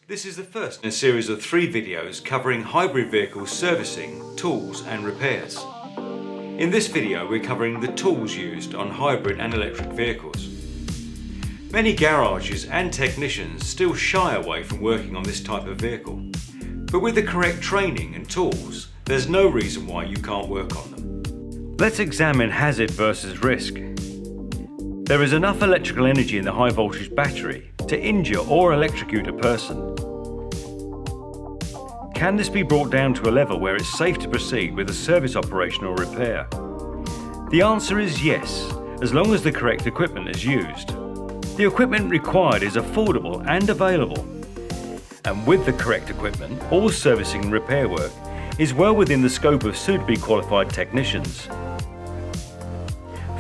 This is the first in a series of 3 videos covering hybrid vehicle servicing, tools and repairs. In this video we're covering the tools used on hybrid and electric vehicles. Many garages and technicians still shy away from working on this type of vehicle. But with the correct training and tools, there's no reason why you can't work on them. Let's examine hazard versus risk. There is enough electrical energy in the high voltage battery to injure or electrocute a person. Can this be brought down to a level where it's safe to proceed with a service operation or repair? The answer is yes, as long as the correct equipment is used. The equipment required is affordable and available. And with the correct equipment, all servicing and repair work is well within the scope of suitably qualified technicians.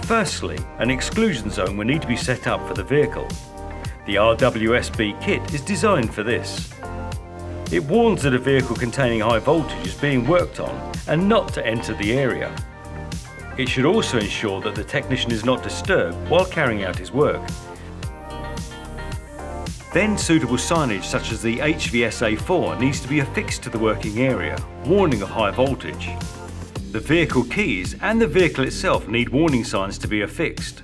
Firstly, an exclusion zone will need to be set up for the vehicle. The RWSB kit is designed for this. It warns that a vehicle containing high voltage is being worked on and not to enter the area. It should also ensure that the technician is not disturbed while carrying out his work. Then suitable signage such as the HVSA4 needs to be affixed to the working area, warning of high voltage. The vehicle keys and the vehicle itself need warning signs to be affixed.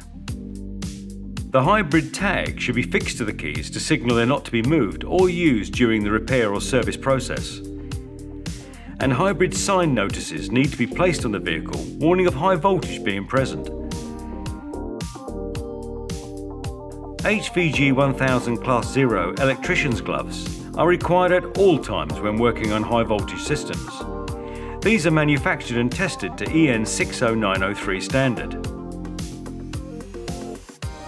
The hybrid tag should be fixed to the keys to signal they're not to be moved or used during the repair or service process. And hybrid sign notices need to be placed on the vehicle, warning of high voltage being present. HVG 1000 Class 0 Electricians Gloves are required at all times when working on high voltage systems. These are manufactured and tested to EN 60903 standard.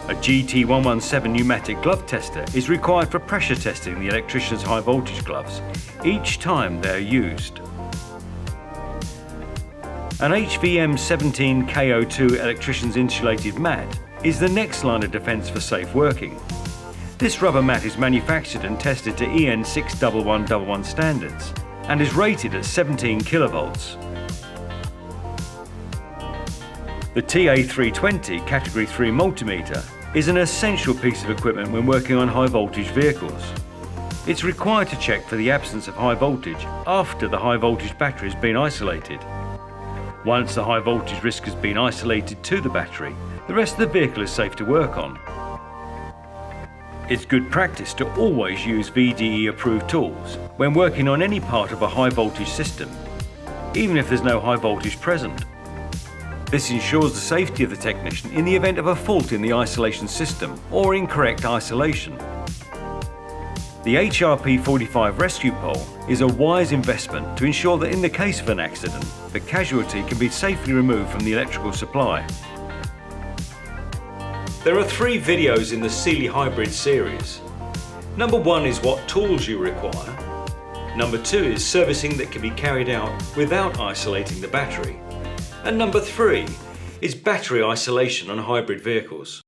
A GT117 pneumatic glove tester is required for pressure testing the electrician's high voltage gloves each time they are used. An HVM17 KO2 Electricians Insulated Mat is the next line of defence for safe working. This rubber mat is manufactured and tested to EN 61111 standards and is rated at 17 kilovolts. The TA320 Category 3 multimeter is an essential piece of equipment when working on high voltage vehicles. It's required to check for the absence of high voltage after the high voltage battery has been isolated. Once the high voltage risk has been isolated to the battery, the rest of the vehicle is safe to work on. It's good practice to always use VDE approved tools when working on any part of a high voltage system, even if there's no high voltage present. This ensures the safety of the technician in the event of a fault in the isolation system or incorrect isolation. The HRP45 rescue pole is a wise investment to ensure that in the case of an accident, the casualty can be safely removed from the electrical supply. There are 3 videos in the Sealey Hybrid series. Number 1 is what tools you require. Number 2 is servicing that can be carried out without isolating the battery. And number 3 is battery isolation on hybrid vehicles.